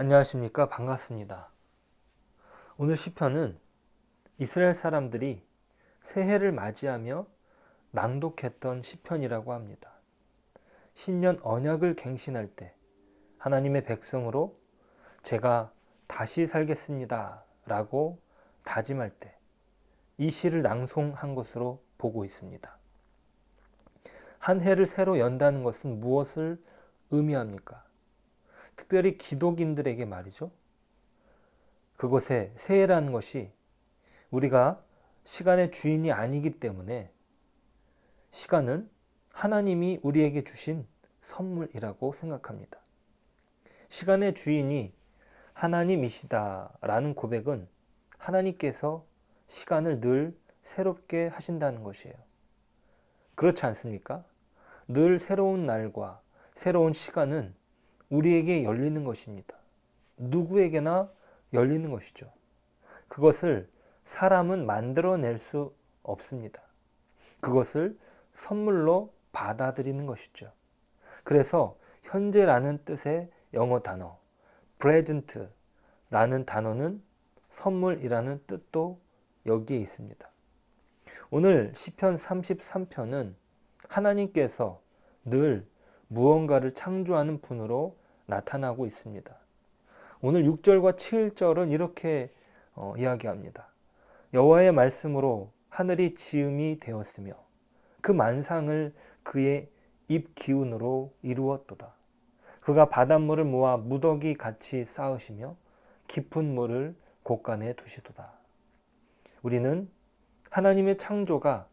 안녕하십니까. 반갑습니다. 오늘 시편은 이스라엘 사람들이 새해를 맞이하며 낭독했던 시편이라고 합니다. 신년 언약을 갱신할 때 하나님의 백성으로 제가 다시 살겠습니다 라고 다짐할 때 이 시를 낭송한 것으로 보고 있습니다. 한 해를 새로 연다는 것은 무엇을 의미합니까? 특별히 기독인들에게 말이죠. 그곳에 새해라는 것이 우리가 시간의 주인이 아니기 때문에 시간은 하나님이 우리에게 주신 선물이라고 생각합니다. 시간의 주인이 하나님이시다라는 고백은 하나님께서 시간을 늘 새롭게 하신다는 것이에요. 그렇지 않습니까? 늘 새로운 날과 새로운 시간은 우리에게 열리는 것입니다. 누구에게나 열리는 것이죠. 그것을 사람은 만들어낼 수 없습니다. 그것을 선물로 받아들이는 것이죠. 그래서 현재라는 뜻의 영어 단어 present라는 단어는 선물이라는 뜻도 여기에 있습니다. 오늘 시편 33편은 하나님께서 늘 무언가를 창조하는 분으로 나타나고 있습니다. 오늘 6절과 7절은 이렇게 이야기합니다. 여호와의 말씀으로 하늘이 지음이 되었으며 그 만상을 그의 입 기운으로 이루었도다. 그가 바닷물을 모아 무더기 같이 쌓으시며 깊은 물을 곳간에 두시도다. 우리는 하나님의 창조가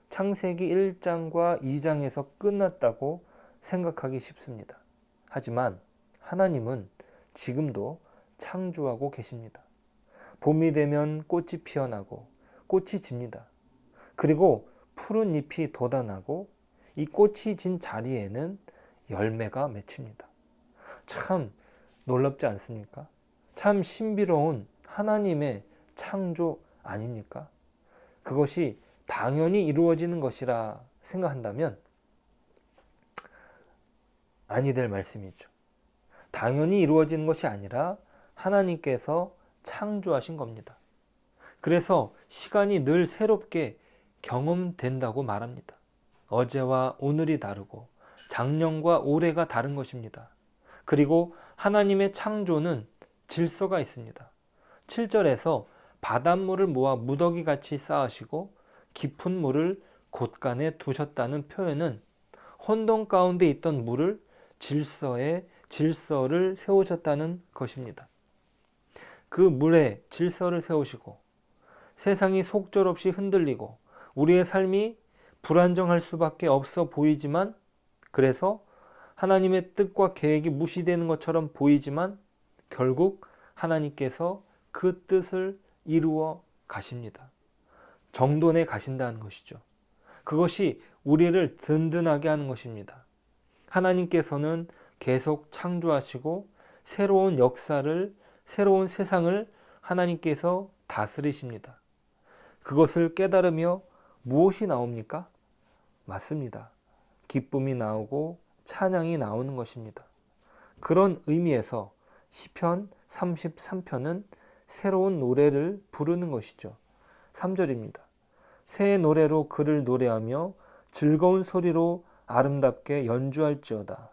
창세기 1장과 2장에서 끝났다고 생각하기 쉽습니다. 하지만 하나님은 지금도 창조하고 계십니다. 봄이 되면 꽃이 피어나고 꽃이 집니다. 그리고 푸른 잎이 돋아나고 이 꽃이 진 자리에는 열매가 맺힙니다. 참 놀랍지 않습니까? 참 신비로운 하나님의 창조 아닙니까? 그것이 당연히 이루어지는 것이라 생각한다면 아니 될 말씀이죠. 당연히 이루어지는 것이 아니라 하나님께서 창조하신 겁니다. 그래서 시간이 늘 새롭게 경험된다고 말합니다. 어제와 오늘이 다르고 작년과 올해가 다른 것입니다. 그리고 하나님의 창조는 질서가 있습니다. 7절에서 바닷물을 모아 무더기같이 쌓으시고 깊은 물을 곳간에 두셨다는 표현은 혼돈 가운데 있던 물을 질서를 세우셨다는 것입니다. 그 물에 질서를 세우시고 세상이 속절없이 흔들리고 우리의 삶이 불안정할 수밖에 없어 보이지만, 그래서 하나님의 뜻과 계획이 무시되는 것처럼 보이지만 결국 하나님께서 그 뜻을 이루어 가십니다. 정돈해 가신다는 것이죠. 그것이 우리를 든든하게 하는 것입니다. 하나님께서는 계속 창조하시고 새로운 역사를, 새로운 세상을 하나님께서 다스리십니다. 그것을 깨달으며 무엇이 나옵니까? 맞습니다. 기쁨이 나오고 찬양이 나오는 것입니다. 그런 의미에서 시편 33편은 새로운 노래를 부르는 것이죠. 3절입니다. 새 노래로 그를 노래하며 즐거운 소리로 아름답게 연주할지어다.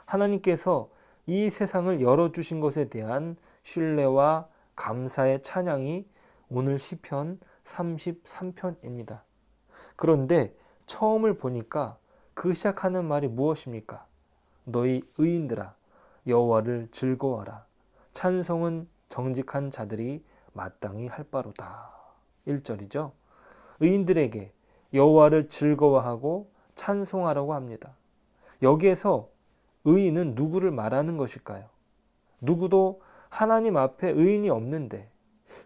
하나님께서 이 세상을 열어주신 것에 대한 신뢰와 감사의 찬양이 오늘 시편 33편입니다. 그런데 처음을 보니까 그 시작하는 말이 무엇입니까? 너희 의인들아 여호와를 즐거워하라. 찬송은 정직한 자들이 마땅히 할 바로다. 1절이죠. 의인들에게 여호와를 즐거워하고 찬송하라고 합니다. 여기에서 의인은 누구를 말하는 것일까요? 누구도 하나님 앞에 의인이 없는데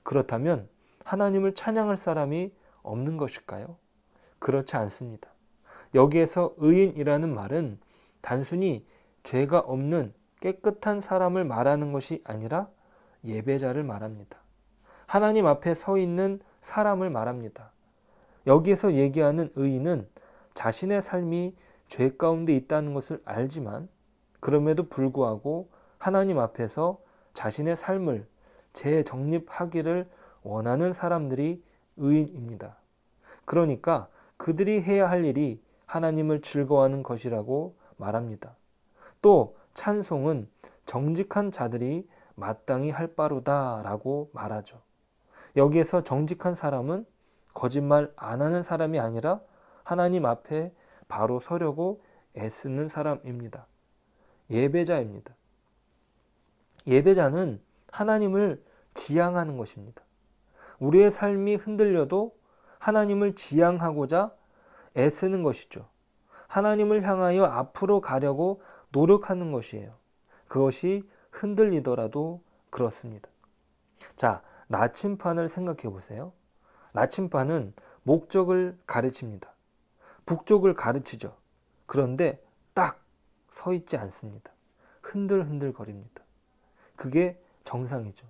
그렇다면 하나님을 찬양할 사람이 없는 것일까요? 그렇지 않습니다. 여기에서 의인이라는 말은 단순히 죄가 없는 깨끗한 사람을 말하는 것이 아니라 예배자를 말합니다. 하나님 앞에 서 있는 사람을 말합니다. 여기에서 얘기하는 의인은 자신의 삶이 죄 가운데 있다는 것을 알지만 그럼에도 불구하고 하나님 앞에서 자신의 삶을 재정립하기를 원하는 사람들이 의인입니다. 그러니까 그들이 해야 할 일이 하나님을 즐거워하는 것이라고 말합니다. 또 찬송은 정직한 자들이 마땅히 할 바로다라고 말하죠. 여기에서 정직한 사람은 거짓말 안 하는 사람이 아니라 하나님 앞에 바로 서려고 애쓰는 사람입니다. 예배자입니다. 예배자는 하나님을 지향하는 것입니다. 우리의 삶이 흔들려도 하나님을 지향하고자 애쓰는 것이죠. 하나님을 향하여 앞으로 가려고 노력하는 것이에요. 그것이 흔들리더라도 그렇습니다. 자, 나침반을 생각해 보세요. 나침반은 목적을 가르칩니다. 북쪽을 가르치죠. 그런데 딱 서 있지 않습니다. 흔들흔들거립니다. 그게 정상이죠.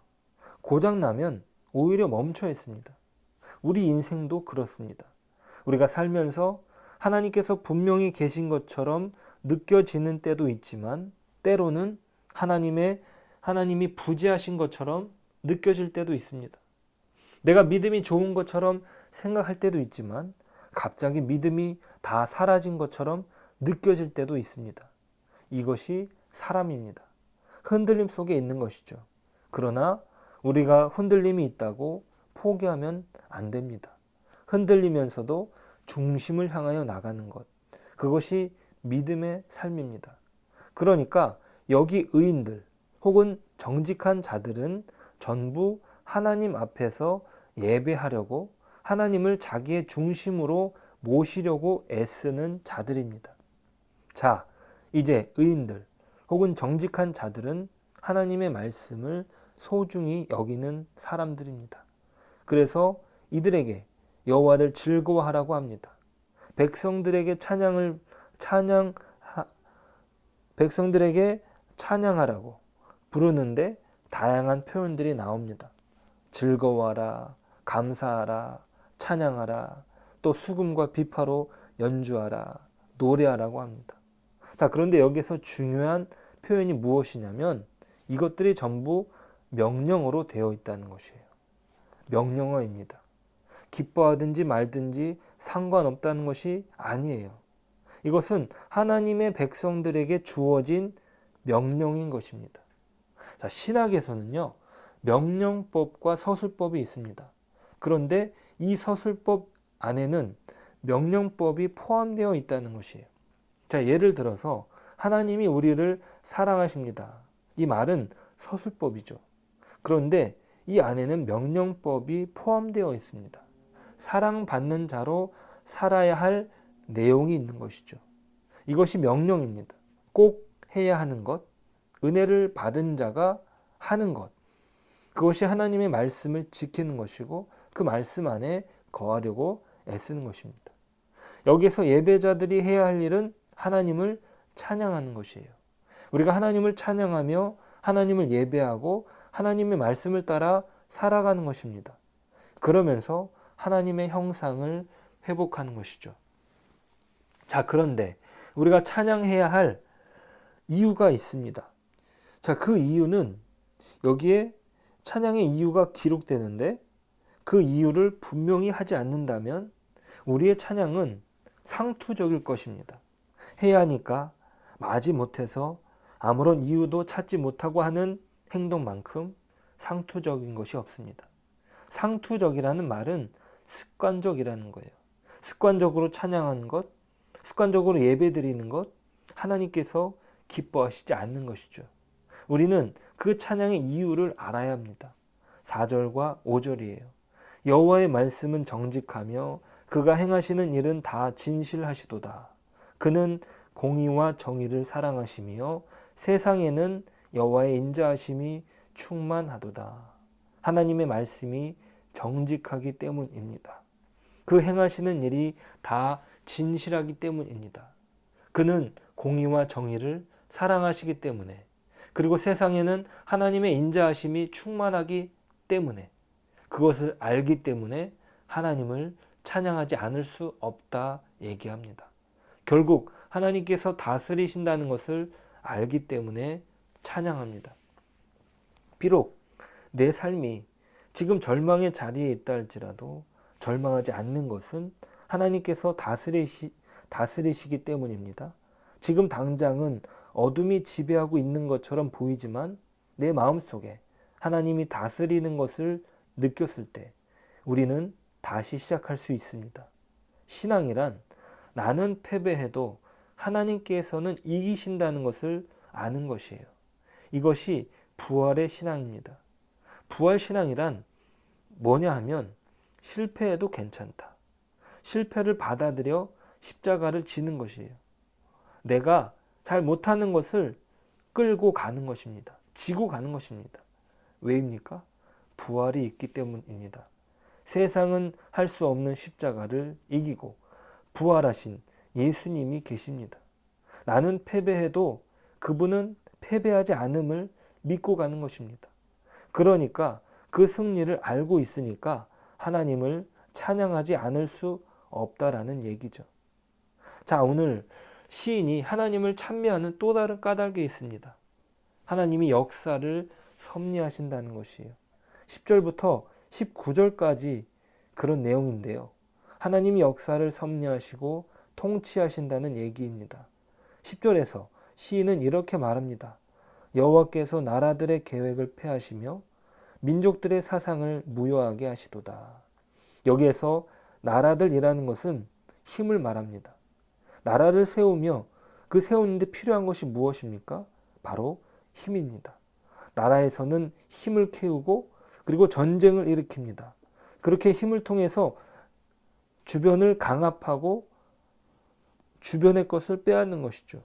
고장나면 오히려 멈춰 있습니다. 우리 인생도 그렇습니다. 우리가 살면서 하나님께서 분명히 계신 것처럼 느껴지는 때도 있지만 때로는 하나님이 부재하신 것처럼 느껴질 때도 있습니다. 내가 믿음이 좋은 것처럼 생각할 때도 있지만 갑자기 믿음이 다 사라진 것처럼 느껴질 때도 있습니다. 이것이 사람입니다. 흔들림 속에 있는 것이죠. 그러나 우리가 흔들림이 있다고 포기하면 안 됩니다. 흔들리면서도 중심을 향하여 나가는 것, 그것이 믿음의 삶입니다. 그러니까 여기 의인들 혹은 정직한 자들은 전부 하나님 앞에서 예배하려고 하나님을 자기의 중심으로 모시려고 애쓰는 자들입니다. 자, 이제 의인들 혹은 정직한 자들은 하나님의 말씀을 소중히 여기는 사람들입니다. 그래서 이들에게 여호와를 즐거워하라고 합니다. 백성들에게 찬양하라고 부르는데 다양한 표현들이 나옵니다. 즐거워하라, 감사하라, 찬양하라, 또 수금과 비파로 연주하라, 노래하라고 합니다. 자, 그런데 여기서 중요한 표현이 무엇이냐면 이것들이 전부 명령어로 되어 있다는 것이에요. 명령어입니다. 기뻐하든지 말든지 상관없다는 것이 아니에요. 이것은 하나님의 백성들에게 주어진 명령인 것입니다. 자, 신학에서는요, 명령법과 서술법이 있습니다. 그런데 이 서술법 안에는 명령법이 포함되어 있다는 것이에요. 자, 예를 들어서 하나님이 우리를 사랑하십니다. 이 말은 서술법이죠. 그런데 이 안에는 명령법이 포함되어 있습니다. 사랑받는 자로 살아야 할 내용이 있는 것이죠. 이것이 명령입니다. 꼭 해야 하는 것, 은혜를 받은 자가 하는 것, 그것이 하나님의 말씀을 지키는 것이고 그 말씀 안에 거하려고 애쓰는 것입니다. 여기서 예배자들이 해야 할 일은 하나님을 찬양하는 것이에요. 우리가 하나님을 찬양하며 하나님을 예배하고 하나님의 말씀을 따라 살아가는 것입니다. 그러면서 하나님의 형상을 회복하는 것이죠. 자, 그런데 우리가 찬양해야 할 이유가 있습니다. 자, 그 이유는 여기에 찬양의 이유가 기록되는데 그 이유를 분명히 하지 않는다면 우리의 찬양은 상투적일 것입니다. 해야 하니까 마지 못해서 아무런 이유도 찾지 못하고 하는 행동만큼 상투적인 것이 없습니다. 상투적이라는 말은 습관적이라는 거예요. 습관적으로 찬양하는 것, 습관적으로 예배드리는 것, 하나님께서 기뻐하시지 않는 것이죠. 우리는 그 찬양의 이유를 알아야 합니다. 4절과 5절이에요. 여호와의 말씀은 정직하며 그가 행하시는 일은 다 진실하시도다. 그는 공의와 정의를 사랑하시며 세상에는 여호와의 인자하심이 충만하도다. 하나님의 말씀이 정직하기 때문입니다. 그 행하시는 일이 다 진실하기 때문입니다. 그는 공의와 정의를 사랑하시기 때문에, 그리고 세상에는 하나님의 인자하심이 충만하기 때문에, 그것을 알기 때문에 하나님을 찬양하지 않을 수 없다 얘기합니다. 결국 하나님께서 다스리신다는 것을 알기 때문에 찬양합니다. 비록 내 삶이 지금 절망의 자리에 있다 할지라도 절망하지 않는 것은 하나님께서 다스리시기 때문입니다. 지금 당장은 어둠이 지배하고 있는 것처럼 보이지만 내 마음속에 하나님이 다스리는 것을 느꼈을 때 우리는 다시 시작할 수 있습니다. 신앙이란 나는 패배해도 하나님께서는 이기신다는 것을 아는 것이에요. 이것이 부활의 신앙입니다. 부활 신앙이란 뭐냐 하면 실패해도 괜찮다. 실패를 받아들여 십자가를 지는 것이에요. 내가 잘 못하는 것을 끌고 가는 것입니다. 지고 가는 것입니다. 왜입니까? 부활이 있기 때문입니다. 세상은 할 수 없는 십자가를 이기고 부활하신 예수님이 계십니다. 나는 패배해도 그분은 패배하지 않음을 믿고 가는 것입니다. 그러니까 그 승리를 알고 있으니까 하나님을 찬양하지 않을 수 없다라는 얘기죠. 자, 오늘 시인이 하나님을 찬미하는 또 다른 까닭이 있습니다. 하나님이 역사를 섭리하신다는 것이에요. 10절부터 19절까지 그런 내용인데요. 하나님이 역사를 섭리하시고 통치하신다는 얘기입니다. 10절에서 시인은 이렇게 말합니다. 여호와께서 나라들의 계획을 폐하시며 민족들의 사상을 무효하게 하시도다. 여기에서 나라들이라는 것은 힘을 말합니다. 나라를 세우며 그 세우는데 필요한 것이 무엇입니까? 바로 힘입니다. 나라에서는 힘을 키우고 그리고 전쟁을 일으킵니다. 그렇게 힘을 통해서 주변을 강압하고 주변의 것을 빼앗는 것이죠.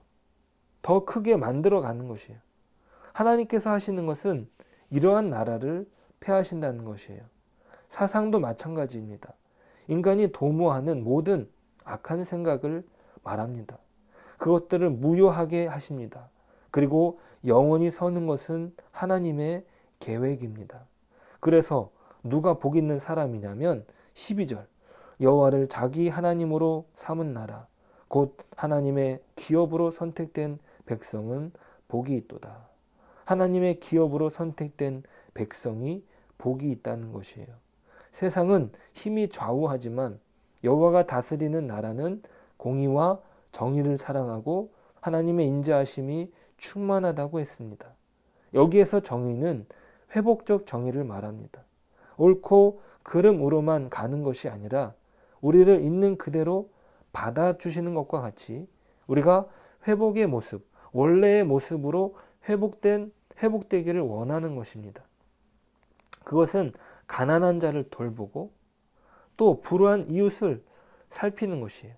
더 크게 만들어가는 것이에요. 하나님께서 하시는 것은 이러한 나라를 폐하신다는 것이에요. 사상도 마찬가지입니다. 인간이 도모하는 모든 악한 생각을 말합니다. 그것들을 무효하게 하십니다. 그리고 영원히 서는 것은 하나님의 계획입니다. 그래서 누가 복 있는 사람이냐면 12절 여호와를 자기 하나님으로 삼은 나라 곧 하나님의 기업으로 선택된 백성은 복이 있도다. 하나님의 기업으로 선택된 백성이 복이 있다는 것이에요. 세상은 힘이 좌우하지만 여호와가 다스리는 나라는 공의와 정의를 사랑하고 하나님의 인자하심이 충만하다고 했습니다. 여기에서 정의는 회복적 정의를 말합니다. 옳고 그름으로만 가는 것이 아니라 우리를 있는 그대로 받아주시는 것과 같이 우리가 회복의 모습, 원래의 모습으로 회복되기를 원하는 것입니다. 그것은 가난한 자를 돌보고 또 불우한 이웃을 살피는 것이에요.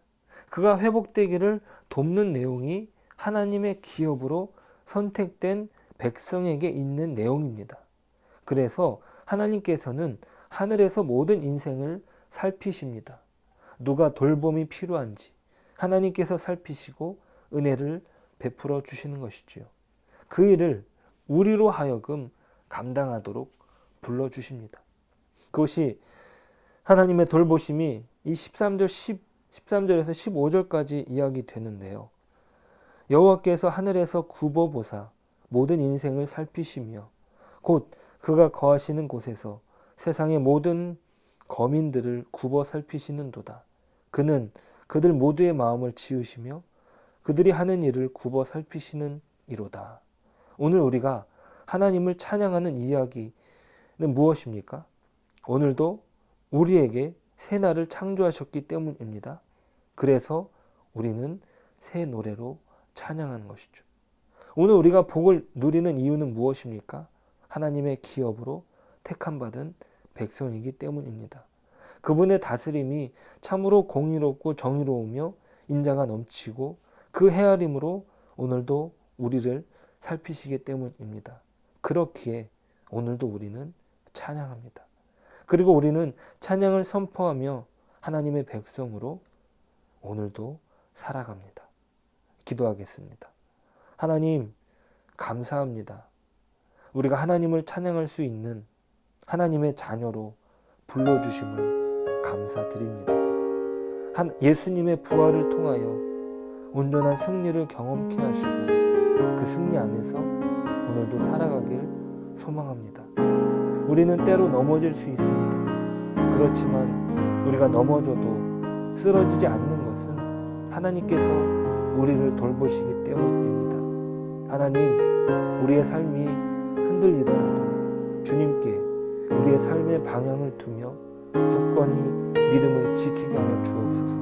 그가 회복되기를 돕는 내용이 하나님의 기업으로 선택된 백성에게 있는 내용입니다. 그래서 하나님께서는 하늘에서 모든 인생을 살피십니다. 누가 돌봄이 필요한지 하나님께서 살피시고 은혜를 베풀어 주시는 것이지요. 그 일을 우리로 하여금 감당하도록 불러주십니다. 그것이 하나님의 돌보심이 이 13절에서 15절까지 이야기되는데요. 여호와께서 하늘에서 굽어보사 모든 인생을 살피시며 곧 그가 거하시는 곳에서 세상의 모든 거민들을 굽어 살피시는도다. 그는 그들 모두의 마음을 지으시며 그들이 하는 일을 굽어 살피시는 이로다. 오늘 우리가 하나님을 찬양하는 이야기는 무엇입니까? 오늘도 우리에게 새 날을 창조하셨기 때문입니다. 그래서 우리는 새 노래로 찬양하는 것이죠. 오늘 우리가 복을 누리는 이유는 무엇입니까? 하나님의 기업으로 택함받은 백성이기 때문입니다. 그분의 다스림이 참으로 공의롭고 정의로우며 인자가 넘치고 그 헤아림으로 오늘도 우리를 살피시기 때문입니다. 그렇기에 오늘도 우리는 찬양합니다. 그리고 우리는 찬양을 선포하며 하나님의 백성으로 오늘도 살아갑니다. 기도하겠습니다. 하나님, 감사합니다. 우리가 하나님을 찬양할 수 있는 하나님의 자녀로 불러주심을 감사드립니다. 예수님의 부활을 통하여 온전한 승리를 경험케 하시고 그 승리 안에서 오늘도 살아가길 소망합니다. 우리는 때로 넘어질 수 있습니다. 그렇지만 우리가 넘어져도 쓰러지지 않는 것은 하나님께서 우리를 돌보시기 때문입니다. 하나님, 우리의 삶이 흔들리더라도 주님께 우리의 삶의 방향을 두며 굳건히 믿음을 지키게 하여 주옵소서.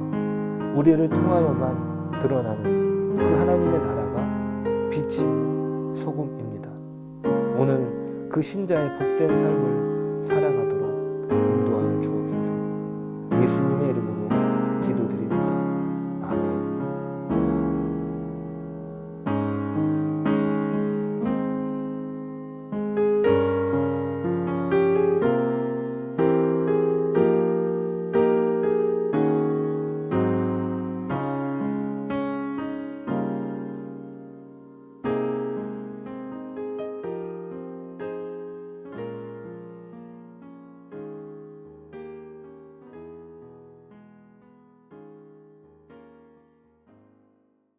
우리를 통하여만 드러나는 그 하나님의 나라가 빛이며 소금입니다. 오늘 그 신자의 복된 삶을 살아가도록